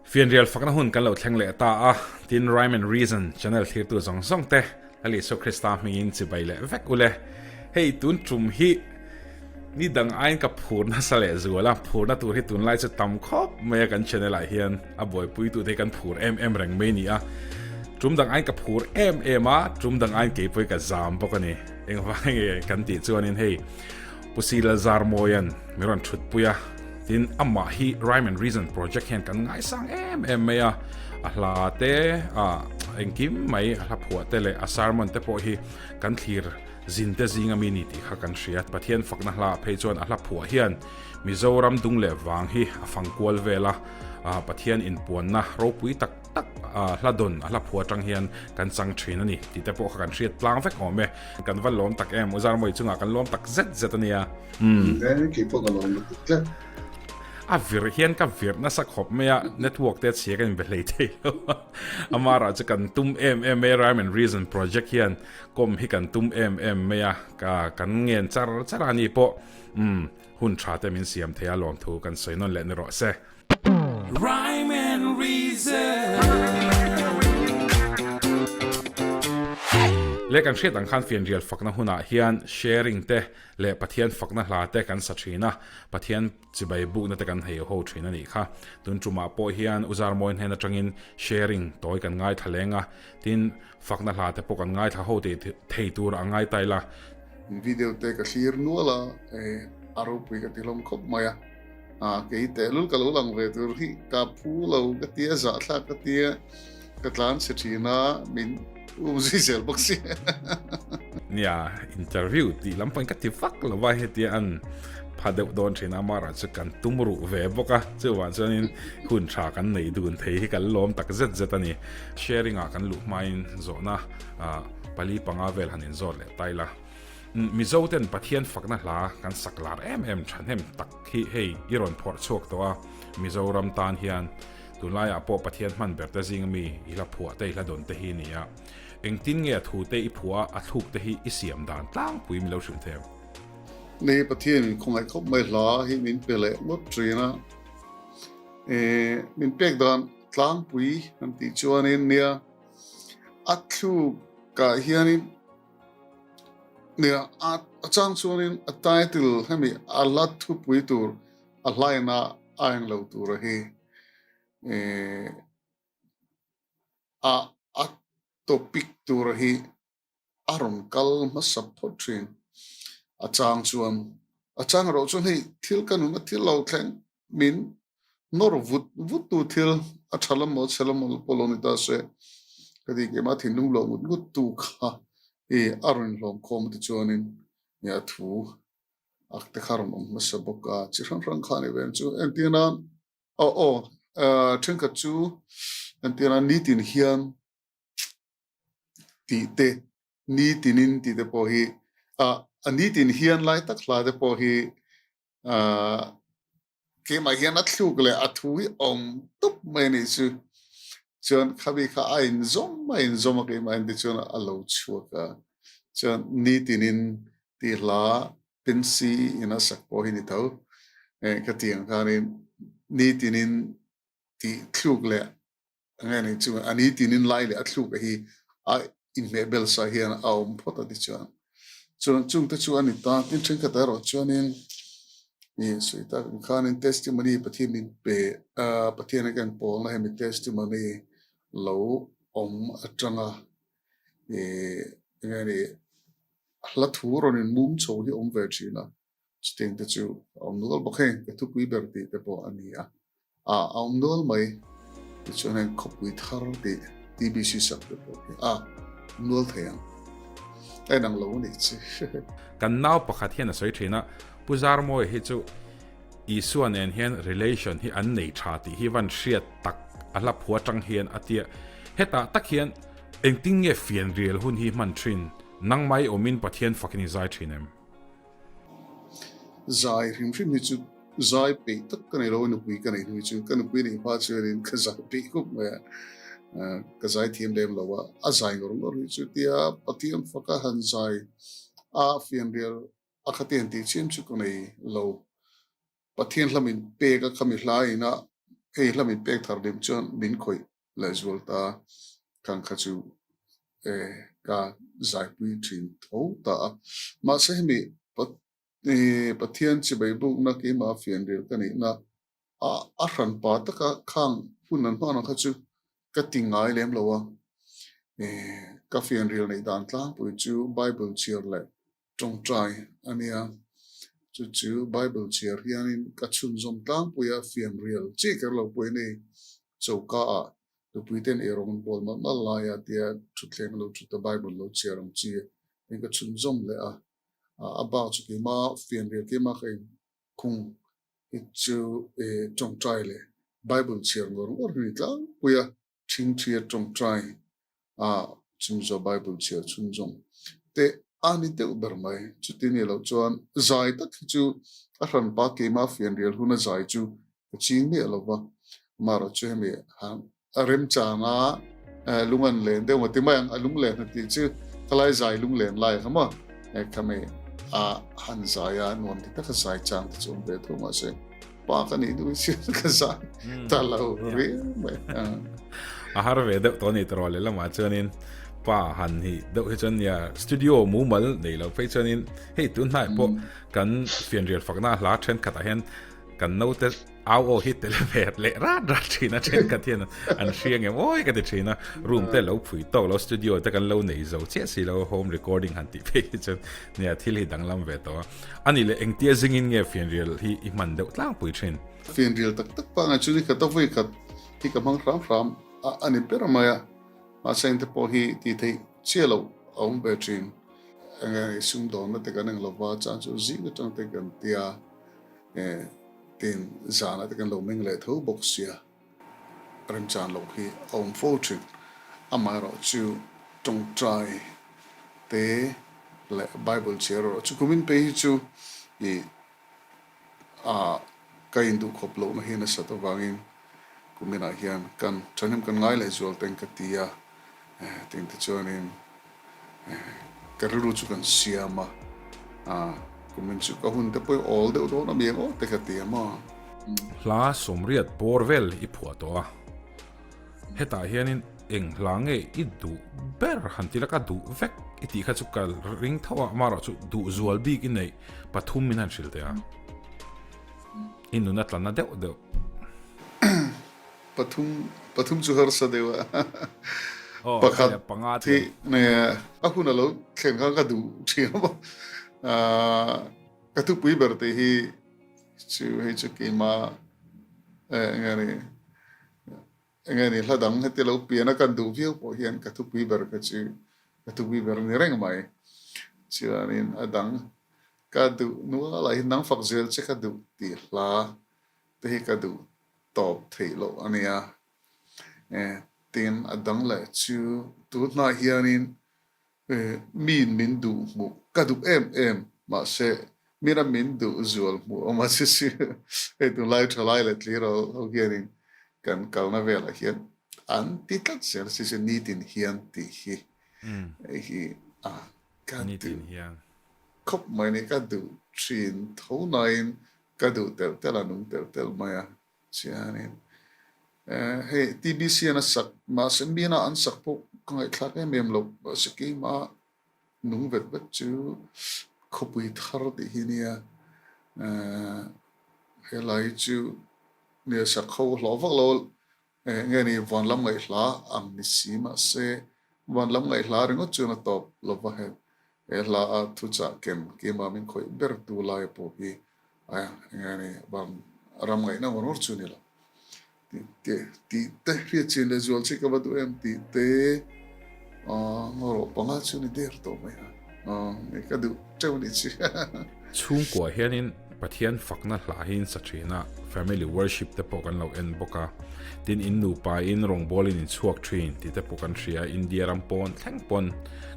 Fianrial Fakna hun kan lo thleng le ta a tin rhyme and reason channel thir tu zong zong te ali so Krista mingin chi bai le vek ule hei tun trum hi ni dang ain ka phur na sale zuala phur na tur hi tunlai chu tam khop me kan channel a hian a boy pui tu te kan phur reng me ni a trum dang ain ka phur a trum dang ain ke pui ka zam bokani eng wange kan ti chuanin hei C.Lalzarmawia nen miron thut puya tin amma hi rhyme and reason project hen kan ngai sang maya a hla te a engkim mai a hla phua te le a sermon te po hi kan thlir zin te zinga mi ni ti kha kan hriat Pathian fakna hla phei chuan a hla phua hian Mizoram dung le wang hi a fangkual vela Pathian in puan na ro pui tak hladon a hla phua tang hian kan chang thin ani ti te po kha kan hriat tlang vek ome kan van lawm tak uzar moi chunga kan lawm tak zet ania ki po kan lawm tak a vir hian ka vir na sak hop mea network te che kan belei thei amara cha kan tum rhyme and reason project hian kom hi kan tum mea ka kan ngen charani po hun tha te min siam thei a lawm thu kan soinon le ni ro se rhyme and reason le kan hriat ang khan Fianrial Fakna huna hian sharing te le Pathian fakna hla te kan sa thina Pathian chibai bu na te kan hei ho thina ni kha tun tuma po hian Uzarmawia nen atangin sharing toy kan ngai thalenga tin fakna hla te po kan ngai tha ho te thei tur angai taila video te ka hlir nuala aro pui ka tilom khop maya ke te lul ka lo lang ve tur hi ka phu lo ka tia za thla ka tia ka tlan se thina min uzisel boxi nia interview ti lampang ka ti fak lo wa he ti an phadeu don thina mara chu kan tumru ve boka chuwan chuanin hun tha kan nei dun thei hi kan lawm tak zet ani sharing a kan lu main Zawhna pali panga vel hanin zor le taila Mizoten Pathian fakna hla kan saklar chhan hem tak hi hei iron phor chok to a Mizoram tan hian tunlai a po Pathian man berta zing mi ila phua te ila don te hi nia eng tin nge thu te i phua a thuk te hi i siam dan tlang pui mi lo shun them nei Pathian khong ai khop mai hla hi min pele lot trina min pek dan tlang pui an ti chuanin nia athu ka hianin nia a chang chuanin a title hemi a lat thu pui tur a hlaina aeng lo tur hi a topic tur hi aron kal ma support a chang ro chuan hei thil kanu na thil lawktlan min nor vut tu thil a thalam poloni ta se kadi ke ma thinung lo gut tu kha aron lom khom ti chuanin ya thu ak te kharon ma saboka chi ran khani ven chu entina thinka chu entina nitin hian ti te nitinin ti te po hi nitin hian lai tak hla te po hi ke ma hian athluk le athu hi tup mai ni chu chuan khabi kha ain zom ke ma indi chuan a lo chua ka chuan nitinin ti hla pensi ina sak po hi ni tho ka tiang khanin nitinin ti thluk le ngani chu ani tinin lai le athluk hi in mebel sa hian phota di chuan chung te chuan ta tin thing ka ro chuanin ni suita khanin testimony pathian pe pathian kan pol na hemi testimony lo atanga ngani hla thuron in mum cho hi ve china sting te chu nol bokhen ke tu pui ber ti te po ania nol mai chuan khopui thar ti TBC sak te po nol theang ai nang lo ni chi kan naw pakhat hian a soi thina Uzarmawia hi chu isuan en hian relation hi an nei tha ti hi van hriat tak a hla phua tang hian atia heta tak hian engting nge Fianrial hun hi man thin nang mai omin Pathian fakni zai thinem zai rim mi chu zai pe tak kan ro nu pui kan ni chu kan pui ni pa churin ka zai pe ko ma ka zai thiam dem lawa a zai ngor chu tia Pathian faka han zai Fianrial akhatien ti chim chu ko nei lo Pathian hlamin pe ka khami hlai na hei hlami pek thar dim chuan min khoi la zual ta kan kha chu ka zai pui thin tho ta ma se mi pathian chi bai bu na ki ma Fianrial ka ni na a ran pa ta ka khang hunan pa na kha chu ka tingai lem lowa ka Fianrial nei dan tlang pui chu Bible chiar le trong trai ania chu Bible chiar hianin ka chun zom tlang puya Fianrial chi ker lo pui nei chauka a tu pui ten erong bol ma la ya tia thutleng lo chu ta Bible lo chiarang chi ni ka chun zom le ba chu ki ma Fianrial ki ma kai khung chu trong trai le Bible chiar ngor ngor ni tlang puya ching chia trong trai chum zo Bible chiar chun zom te ani te uber mai chu tin lo chuan zai tak chu a ran pa ke ma Fianrial huna zai chu ching me lo ba maro chu me han rem chana lungan len de mo ti mang alung len ti chu kalai zai lung len lai khama khame han zaya non ti ta zai chang chu be to ma se pa ka ni du chi ka zai ta lo re me har ve de to ni tro le la ma chuanin pa han hi do he chan ya studio mu mal nei lo fe chanin hei tun nai po kan Fianrial Fakna hla then khata hen kan no te au hit te le ra thina then ka thian an hriang em oi ka te thina room te lo phui to lo studio te kan lo nei zo che si lo home recording han ti fe chan nia thil hi danglam ve to ani le engtia zingin nge Fianrial hi i man deuh tlang pui thin Fianrial tak pa nga chu ni ka to voi khat ti ka mang ram ani peramaya ma sen te po hi ti thei chelo ong be thin anga sum don na te kan ang lova chan chu zi na tang te kan tia tin zana te kan lo ming le tho boxia rem chan lo hi ong fo thin amaro chu tong trai te le Bible chero chu kumin pe hi chu i kain du khop lo na hi na sa to wangin kumina hian kan chanim kan ngai le zual teng ka tia ting te chuanin karuru chu kan siama kumin chu ka hun te poi all de do na mieng o te ka tia ma hla somriat porvel i phuahtu a heta hianin eng hlange i du ber hantila ka du vek i ti kha chu kal ring thawa maro chu du zual bik in nei pathum min han hrilte a inuna tlana deuh pathum chu har sa dewa pakhat pangat thi ne ahuna lo khen ka du thia ba ka tu pui ber te hi chu ki ma ngani hladang he te lo piana kan du viu po hian ka tu pui ber ka chu ka tu pui ber ni reng mai chuanin adang ka du nu la hin nang fak zel che ka du ti hla te hi ka du top thei lo ania tin adang le chu tu na hianin min du mu ka du em ma se mira min du zual mu ma se si tu lai thalai le tliro ho hianin kan kalna vela hian an ti tat ser si se ni tin hian ti hi hi ka ni tin hian khop mai ne ka du thin tho nain ka du tel anung tel maya chianin hey TBC na sak ma sembina an sak po kangai thak em lo siki ma nung vet chu khopui thar ti hinia helai chu ne sak kho lovak lo ngani von lam ngai hla ang ni si ma se von lam ngai hla ringo chu na top lova he hla a thu cha ken ke ma min khoi ber tu lai po hi ngani bam ram ngai na wor chu ni lo ti te ri chin le zual chi ka ba du em ti te ngoro panga chu ni der to mai me ka du cheu ni chi chung kwa hianin Pathian Fakna hla hin sa thina family worship te pokan lo en boka tin in nu pa in rong bolin in chuak thin ti te pokan thria India rampon thlengpon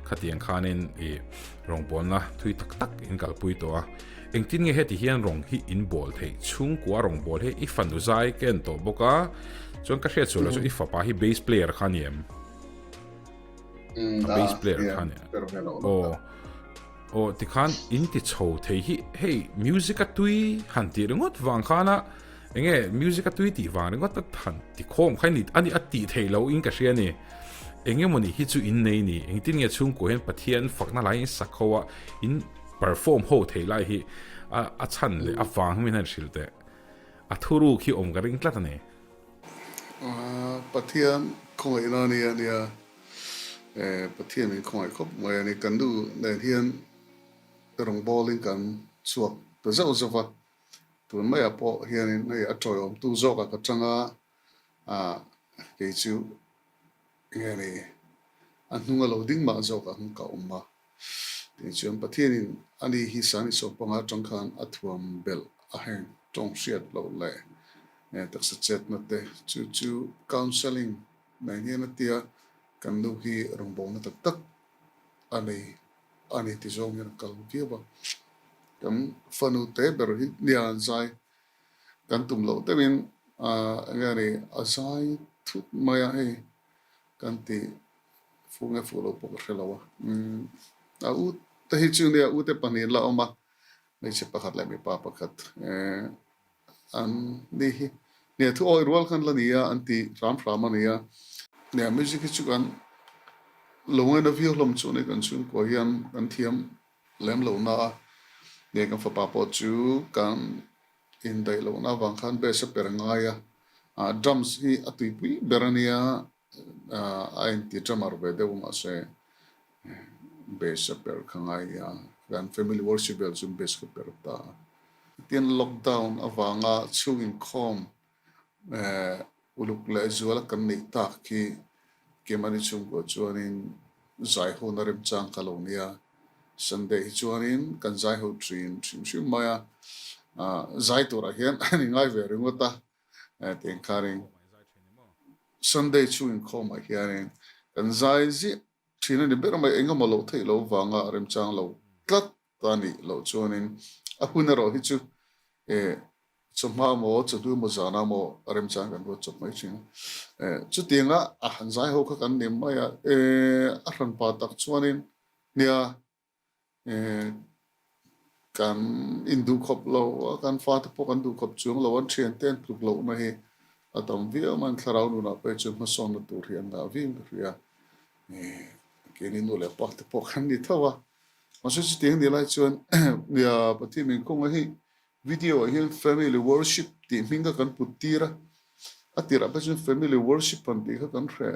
khatiang khanin e rong bol na thui tak tak in kalpui to a engtin nge heti hian rong hi in bol thei chung kwa rong bol he i fanu zai ken to boka chon ka hre chula chu i fa pa hi bass player khaniem bass player khan o ti khan in ti chho thei hi hey music a tui han ti ringot wang khana enge music a tui ti wang ringot ta than ti khom khai ni ani ati thei lo in ka sia ni enge moni hi chu in nei ni eng tin nge chung ko hen pathian fakna lai in sakhawa in perform ho thei lai hi a chhan le a wang min han shilte a thuru khi om ga ring tla ta ne Pathian khoi na ni ania Pathian min khoi khop mai ani kan du ne hian rong bowling kan chuak to zau zawa tun mai a po hian nei a troi om tu zo ka changa ke chu nge ni an hunga lo ding ma zo ka hung ka umma tin chuan Pathian in ani hi sani so panga tangkhan athuam bel a heng tong siat lo le tak sa chat na te chu counseling na hian atia kan du hi rong bong na tak ani ti zo nge kal ki ba kan fanu te ber hi nian zai kan tum lo te min nge ni azai thut maya he kan ti funga fulo po khelawa a u te hi chu ne u te pani la oma nei che pakhat la mi pa pakhat an ni hi ne thu oi rol khan la nia anti ram ania ne music chu kan longa na vi hlom chu ne kan chung ko hian kan thiam lem lo na ne kan fa pa po chu kan in dai lo na wang khan be se per nga ya drums hi atui pui berania ein ti drummer be de uma se be se per khanga ya gan family worship bel zum be se per ta tin lockdown awanga chungin khom uluk le zuala kan nei ta ki ke mani chung ko chuanin zai ho na rem chang kalonia sunday chuanin kan zai ho trin maya zai to ra hian ani ngai ve ringota ten karing sunday chungin khom a hianin kan zai zi thina ni ber mai enga malo thei lo wanga rem chang lo tlat tani lo chuanin a huna ro hi chu chuma mo chu mo zana mo rem chang kan ro chop mai chin chu tinga a han zai ho kha kan nim mai a ran pa tak chuanin nia kan indu khop lo kan fa te po kan du khop chung lo an thian ten pluk lo na hi atam vi man tharau nu na pe chu ma son na tur hian na vi ria ke ni no le pa te po kan ni thawa ma chu ting ni lai chuan nia pati min kong hi video hi family worship ti minga kan putira atira pa chu family worship an ti kan re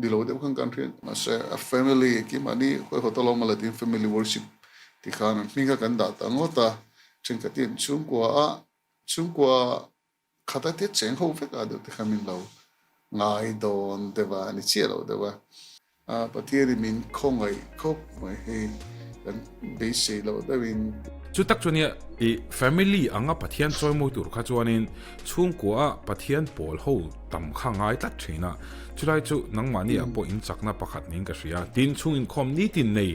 dilo de kan re ma se a family ki mani ko hotolo malatin family worship ti khan minga kan da ta ngota chen ka tin chung kwa khata te chen ho fe ka do te khamin lo ngai don de ba ni che lo de ba pathian min khongai khop mai he kan be se lo da win chu tak chuania I family anga pathian choi mo tur kha chuanin chung kwa pathian pol ho tam kha ngai tat thina chulai chu nangmani a po in chakna pakhat ning ka ria tin chung in khom ni tin nei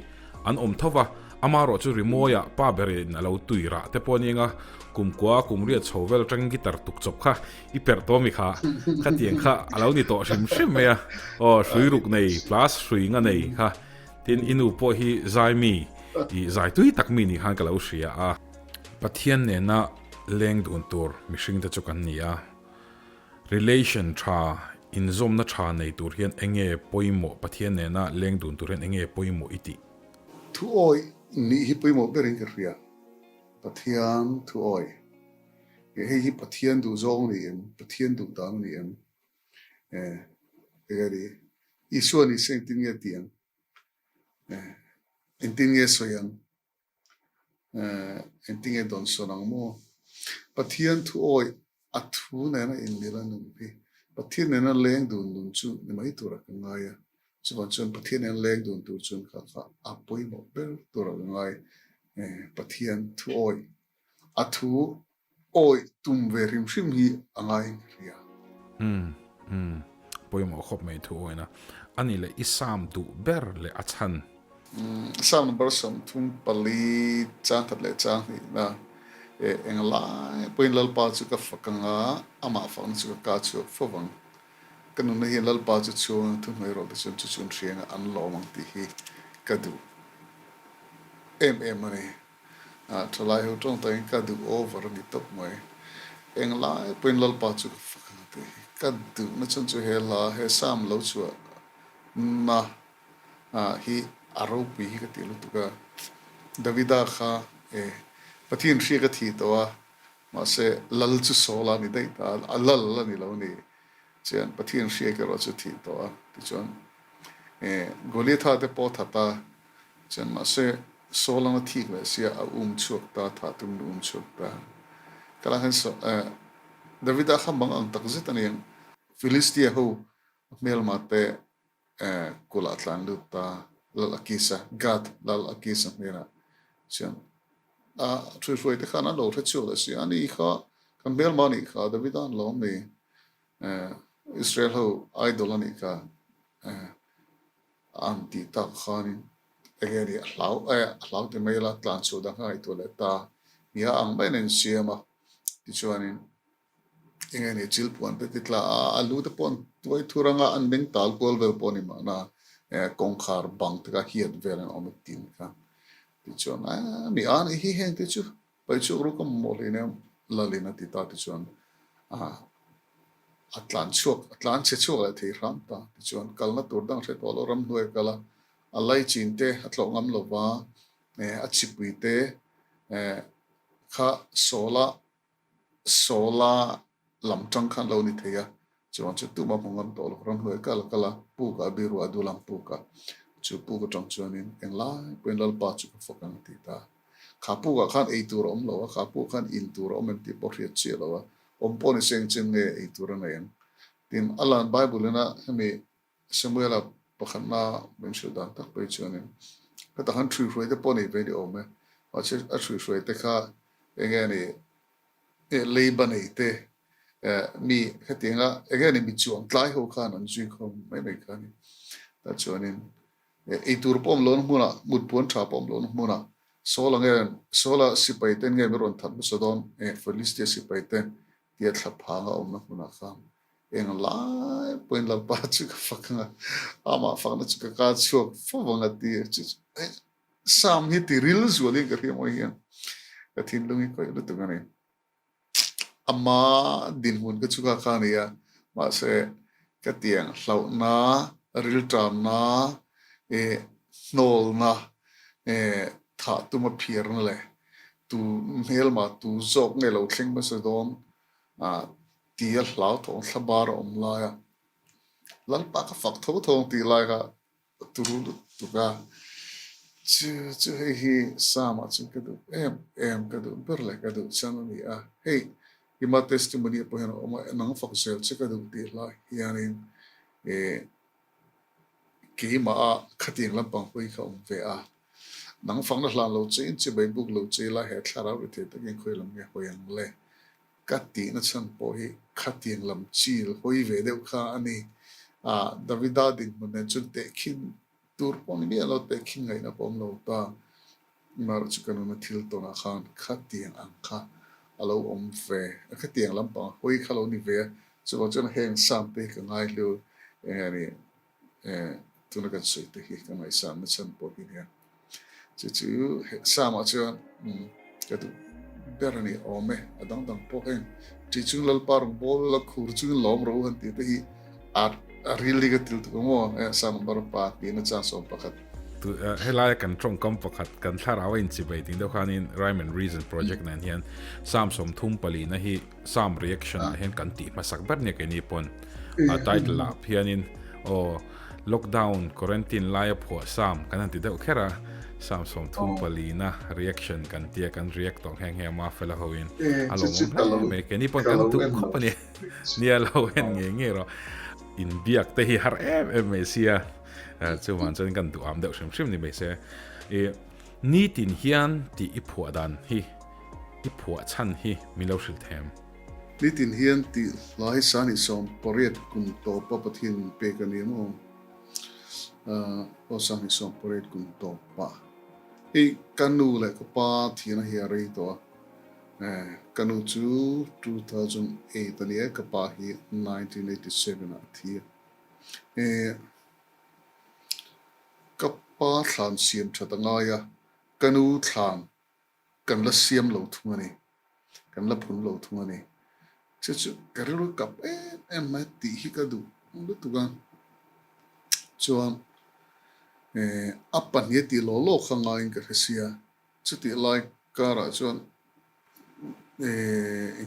an om thova amaro chu rimoya pa berin alo tuira te poninga kumkwa kumria chovel tang gitar tuk chop kha I per to mi kha tiang kha alo ni to shim me o shui ruk nei plus shui nga nei kha tin inu po hi zaimi I zai tui tak mi ni han ka lo ria a pathian ne na leng dun tur mishing ta chukan nia relation tha in zom na tha nei tur hian enge poimo pathian ne na leng dun tur hian enge poimo iti thu oi ni hi poimo berin ka ria pathian thu oi hi pathian du zong ni pathian du dang ni gari isu ni seng tin ye tiang in tin ye soyang in tin ye don sonang mo pathian thu oi athu na na in dila nu pi pathian na leng dun dun chu ni mai tu ra nga ya chuan chuan pathian na leng dun tu chun kha apoi mo ber tu ra ngai pathian thu oi athu oi tum ve rim shim hi angai ria poimo khop mai thu oina ani le isam du ber le chhan sam number some thum pali chang khat le chang ni na engla poin lal pa chu ka fakanga ama fang chu ka chu fowang kanu na hi lal pa chu chu thu mai ro de chu chu rianga an lawm ti hi kadu em ani thlai ho tong tai kadu over ni tok mai eng lai point lal pa chu fakate ka du na chon chu he la he sam lo chu na hi aro pi hi ka ti lu tu ka davida kha e pathian hri ka thi to a ma se lal chu sola ni dei ta alal la ni lo ni chen pathian hri ka ro chu thi to a ti chon e goli tha te po tha ta chen ma se sola na thi le sia a chuk ta tha tum chuk ta kala han so davida kha bang ang tak zet ani philistia ho mel ma te kulatlan lu ta lal akisa gad lal akisa mera chen a thui te khana lo tha chu le sia ani kha kan bel mani kha davidan lawm ni Israel ho idol ani kha anti ta khanin egeri hlau te mela tlan chu da hai to le ta ya ang ba nen siama ti chuanin engeni chil puan te titla alu te pon tuai thuranga an ding tal pol vel poni ma na kongkhar bang te ka hiat velen om tin ka ti chuan mi an hi heng te chu pai chu ru kam mo le ne lalina ti ta ti chuan atlan che chuak le thei ram ta ti chuan kalna tur dang se to lo ram hnuai kala alai chin te atlo ngam lo wa achipui te kha sola lam tang khan lo ni theia chuan chu tu ma phongam to lo ram hnuai kala pu ka biru adu lam pu ka chu pu ko tang chuanin eng lai pen lal pa chu fokan ti ta kha pu ka khan ei tur om lo kha pu khan in tur om ti po riat che lo om poni seng chen ne ei tur na yen tin alan bible na hemi samuel pakhanna mention dan tak pe chuanin ka ta han three free te poni ve di ome a che a three free te kha engeni leiban ei te mi khatinga engeni mi chuang tlai ho khan an zui khom mai khani ta chuanin ei tur pom lon hmuna mut pon tha pom lon hmuna sola sipai ten nge ron that so don philistia sipai ten dia thla phanga om na hmuna kham eng lai point la pa chu ka fakanga ama fakna chu ka chu fo wanga ti chu sam hi ti ril zuali ka ti mo hian ka thin lungi ko lu tu ngani ama din hun ka chu ka khania ma se ka tiang hlawna ril tram na nol na tha tu ma phiar na le tu mel ma tu zok nge lo thleng ma se don tia hlau thong thlabar om la ya lal pa ka fak tho thong ti la ka turu tu ka chu hi sama chu ka du em ka du ber le ka du chan ni hey ima testimony po hen oma nang fak sel che ka du ti la yani ki ma khating lam pang hoi kha om ve nang fang na hlan lo che in che bai buk lo che la he thlara ri the ta gen khoi lam nge hoyang le kati na chan po hi khating lam chil hoi ve deu kha ani davida din mun chu te khin tur pon mi lo te khin ngai na pom lo ta mar chu kan na thil to na khan khating ang kha alo om ve khating lam pa hoi kha lo ni ve chu ko chen heng sam te ka ngai lo ani tu na kan sui te hi ka ngai sam na chan po hi ya chu sama chu ka tu berani ome adang dang po hen chi chung lal par bol la khur chung lom ro han ti hi a really ga til tu mo sam bar pa ti na cha so pakhat tu helai kan trong kam pakhat kan thlara in chi bai ting do khanin rhyme and reason project nan hian sam som thum pali na hi sam reaction hen kan ti masak bar ne ke ni pon a title la hianin o lockdown quarantine lai pho sam kan ti deuh khera sam som thum pali na reaction kan tia kan react tong heng he ma fela hoin along me ke ni pon kan tu khopani nia lo hen nge ro in biak te hi har me sia chu man chen kan tu am deuh shrim ni me se ni tin hian ti i phua dan hi i phua chan hi mi lo shil them ni tin hian ti lai sani som poriat kun to pa pathin pe kan ni mo o sani som poriat kun to pa kanu le ko pa thina hi ri to kanu chu 2008 ani ka pa hi 1987 a thi ka pa thlan siam thatanga ya kanu thlan kan la siam lo thungani kan la phun lo thungani chu karilo kap em ti hi ka du lu tu ga chuan apan ye ti lo khanga in ka sia chu ti lai kara chuan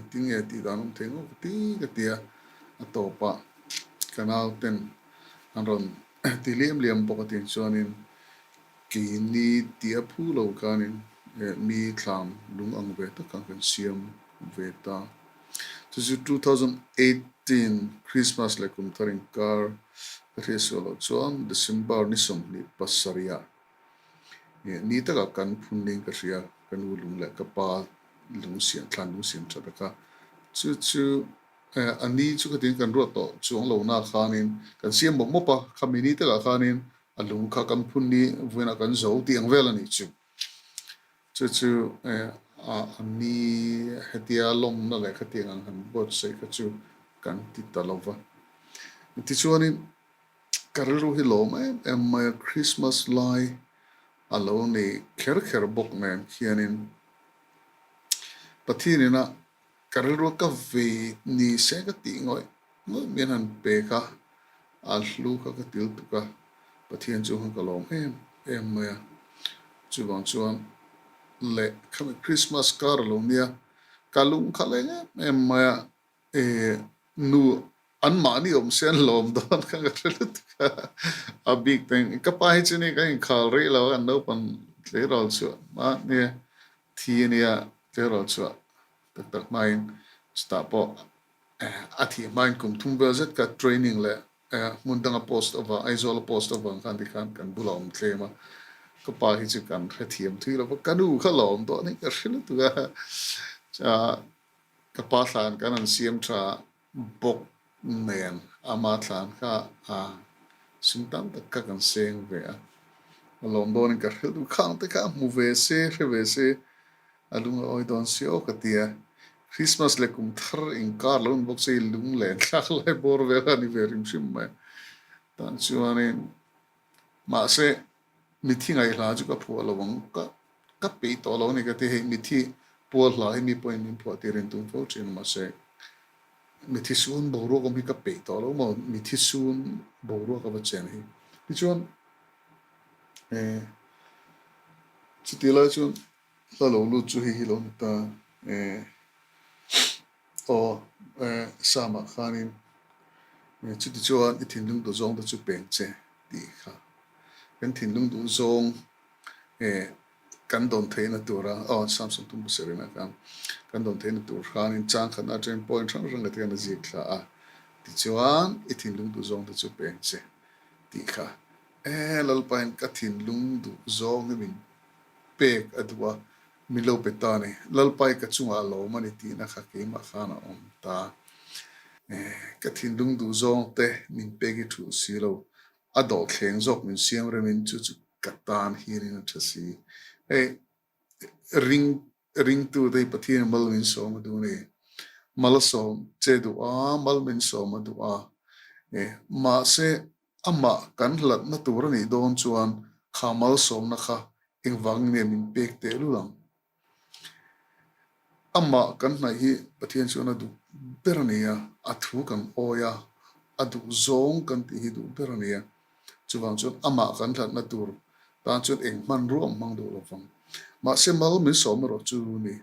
ting ye ti danum theng ti ka tia atopa kanal ten anron ti liam pokatin chuanin ki ni tia phu lo kanin mi thlam lung ang ve ta kan siam ve ta chu 2018 Christmas le kum tharin kar resolo chuan December ni som ni pasaria ni ta ka kan phun ning ka ria kan lung le ka pa lung siam thlan lung siam cha ka chu ani chu ka tin kan ro to chuang lo na khanin kan siam mo pa khamini ta ka khanin alung kha kan phun ni vuina kan zo tiang vel ani chu ani hetia lom na le khatiang an han bot sei ka chu kan ti ta lova ti chuanin karelu hi lom em Christmas lai alone kher bok nen hianin pathinina karelu ka ve ni se ka ti ngoi mian han pe kha allu ka til tu ka pathian chu han ka lom em chu bang chuan le kham Christmas kar lo nia kalung khalenga em nu an mani sen lom don ka galut a big thing ka pai chini ka in khal re lo an no pan le rol chu ma ne thi nia le rol chu tak main sta po a thi main kum thum vel zet ka training le mundanga post over aizola post over kan bulom tlema ka pa hi chu kan thiam thui lo ka nu kha lom to ni ka hrilu tu cha ka pa thlan kan an siam tha bawk nen ama thlan kha simtam tak ka kan seng ve lom don ka hrilu khang te ka mu ve se alung oi don sio ka tia Christmas le kum thar in kar lon bok sei lung le thak lai bor ve ani verim sim mai tan chuanin ma se mithi ngai hla chu ka phua lawang ka pe to lo ni ka te hei mithi pol hla hi mi point min phua ti ren tum fo chin ma se mithi sun bo ro ko mi ka pe to lo mo mithi sun bo ro ka ba chen hi ti chuan chi ti la chuan la lo lu chu hi lo ta o sama khanin chu ti chuan i thin lung do zong da chu peng che ti kha kan thin lung du zong kan don theih na tura Samsung tum serena kan don theih na tur khanin chang khana train point rang rang te na zik thla a ti chuan i thin lung du zong da chu peng che ti kha lalpain ka thin lung du zong ni min pek adwa mi lo petani lalpai ka chunga lo mani ti na kha ke ma khana om ta ka thin lung du zong te min pegi thu si lo adol thleng zok min siam remin chu katan hirin thasi ring tu dei pathian mal min som du ne mal som che du mal min som du ma se ama kan hlat na tur ni don chuan khamal som na kha engwang ne min pek te lu lang ama kan na hi pathian chuan adu berania athu kan oya adu zong kan ti hi du berania chuwang chuan ama kan hlat na tur tan chuan engman ruam mang do lovang ma se mal min som ro chu ni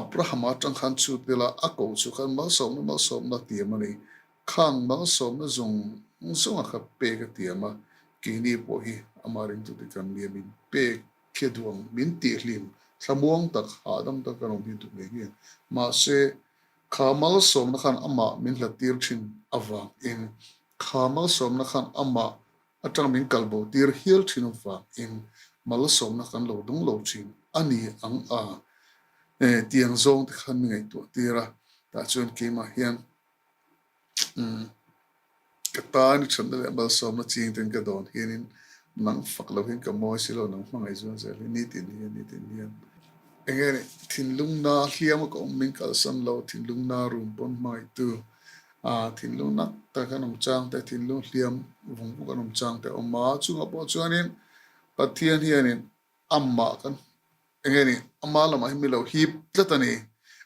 Abraham atang khan chu tela ako chu khan mal som na tiamani khang mal som na zong a pe ka tiama kini po hi amarin tu ti kan mi min pe kheduang min ti hlim thlamuang tak adam tak kan min tu me hi ma se khamal som na khan ama min hla tir thin awa in khamal som na khan ama atang min kalbo tir hial thin awa in mal som na khan lo dung lo thin ani ang tiang zong te khan ngai tu tira ta chuan ke ma hian ka ta ni chan le mal som na ching ten ka don hianin nang fak lo hin ka mo si lo nang hmangai zuan ze ni tin hian engene thin lung na hliam ko min kal san lo thin lung na rum pon mai tu thin lung na ta kanum chang te thin lung hliam vung bu kanum chang te oma chunga po chuanin pathian hianin amma kan engeni amma lama hi milo hip tlatani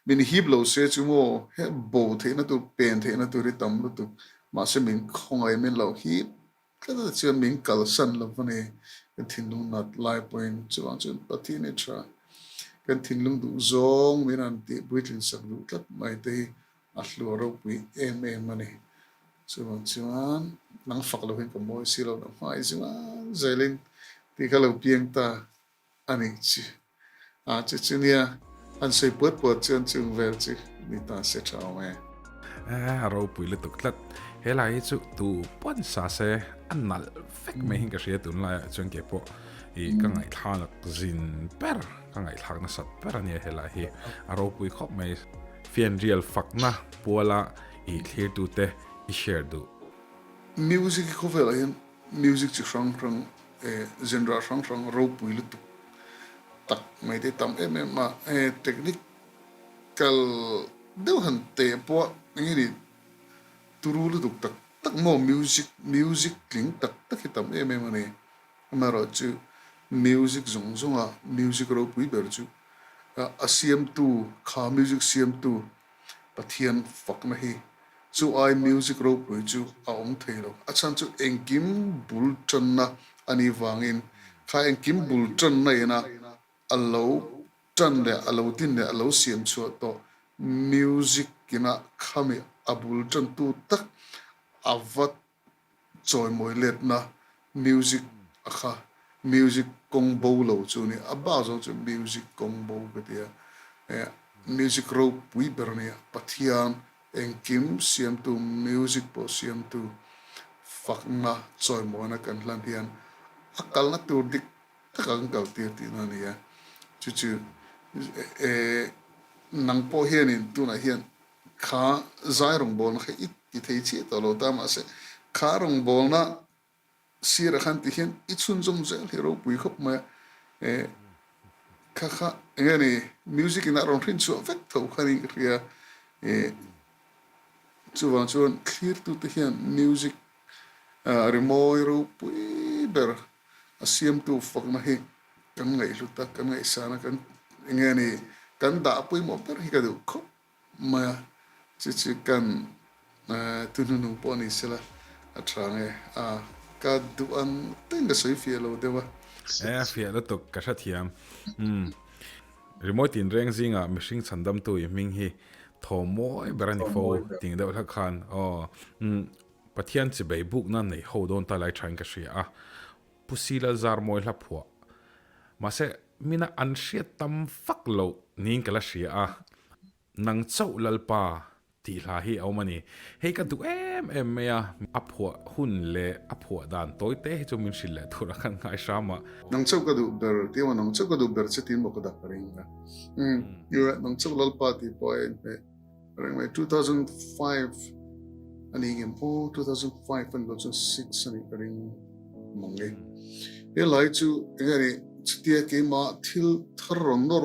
min hip lo se chu mo he bo the na tu pen the na tu ri tam lu tu ma se min khongai min lo hip ka da chuan min kal san lo vane kan thin lung nat lai point chuan chuan Pathian e tra kan thin lung du zong min an ti buitlin sak lu tlat mai te a hlu ro pui mani chuan nang fak lo hin ka moi si lo na mai chuan zailin ti ka lo piang ta ani chi chu nia an sei puat chuan chung vel chi mi ta se thau me ro pui le tuk tlat helai chu tu pon sa se annal fek me hin ka ria tunlai chuan ke po I ka ngai thlak zin per ka ngai thlak na sat per ani helai hi ro pui khop mai Fianrial Fakna puala I thlir tu te I share du music ko vel hin music chi rang genre rang ro pui le tu tak mai te tam ma technical deu han te po ngi ni turu lu duk tak mo music kling tak hitam ma ne ma ro chu music zong a music ro pui ber chu a siam tu kha music siam tu Pathian Fakna hi chu ai music ro pui chu a om thei lo a chan chu engkim bul chan na ani wangin kha engkim bul chan na ina alo chan le alo tin le alo siam chu to music kina khami abul chan tu tak avat choi moi let na music akha music combo lo chu ni aba zo chu music combo ka dia music ro pui bernia Pathian engkim siam tu music po siam tu Fakna choi mo na kan hlan hian akal na tur dik takang kal tir ti na ni ya chu nang po hian in tu na hian kha zai rong bol na I thei chi to lo ta ma se kha rong bol na sira khan ti hian I chun jom zel hi ro pui khop ma kha ngani music in aron rin chu vek tho khani ria chuan clear tu te hian music remoi ro pui ber asiam tu Fakna hi kan ngai lu ta kan ngai sana kan ngani kan da pui mo per hi ka du khop ma chi kan tununu po ni sila atrange ka du an tenga soi fielo dewa fielo tok ka sha thiam remote in reng zinga mishing chandam tu hming hi thomoi berani fo ting de la khan Pathian chi bei book na nei ho don ta lai thain ka ria pu C.Lalzarmawia la phua ma se mina an hria tam fak lo ning kala ria nang chau lalpa ti hla hi awmani hei ka du me a phua hun le a phua dan toy te chu min shil le thura kan ngai shama nang chau ka du ber ti wa nang chau ka du ber che tin mo ka da ring na you nang chau lal pa ti point ring mai 2005 ani ngem po 2005 and 2006 ani ring monge e lai chu ngari chtia ke ma thil thar ron nor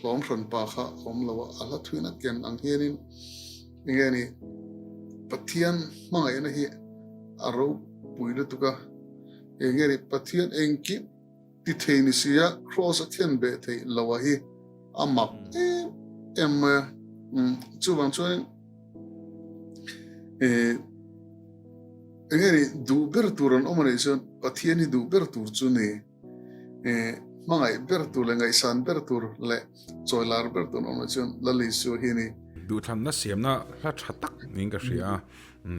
lawm ron pa kha om lawa ala thuina ken ang hianin ngani Pathian mangai na hi aro puile tuka ngani Pathian engki ti thei ni sia cross a thian be thei lawa hi amak chuwang chuan ngani du ber turan omani chuan Pathian hi du ber tur chu ni mangai ber tur le ngai san ber tur le choilar ber tur omani chuan lali su hi ni du than na siam na la thatak ning ka ria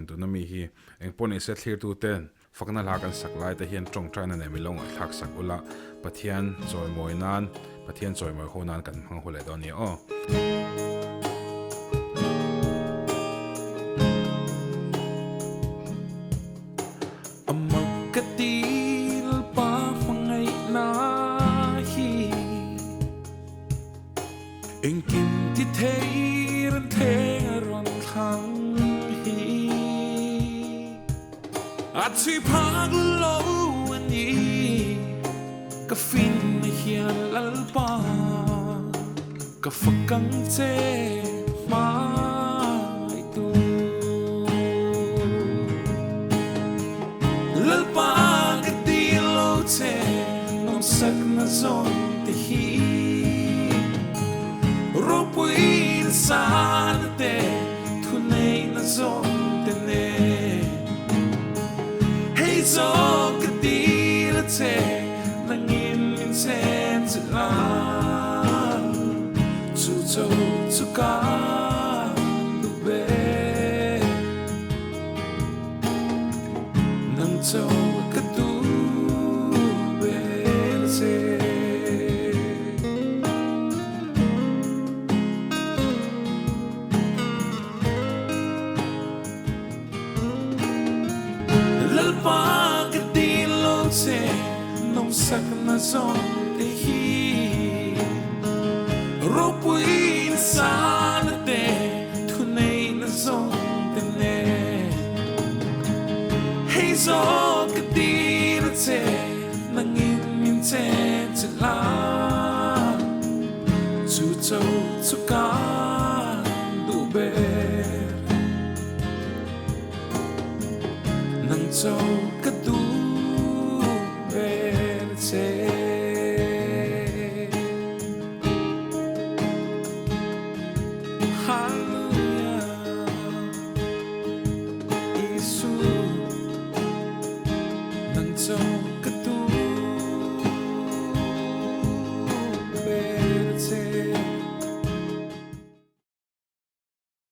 tu na mi hi engponi se thlir tu ten Fakna la kan sak lai te hian tong tran na mi long a thak sak ula Pathian choi moi nan Pathian choi moi ho nan kan hmang hole do ni engkim ti thei ran theng ron thang hi a chui phak lo ani ka fin hian lalpa ka fakang che mai tu lalpa ka ti lo che nom sak na zon te hi san te thu nei na zom te ne hey zo ka ti la te nang in sen zu la zu zo zu ka du be nang zo ka tu be la se pa ka ti lo se nong sak na zon theih ro pui sa na te thu nei na zon te ne hey zo ka ti na te nang in te te la zu zo zu ka du be nang zo ka du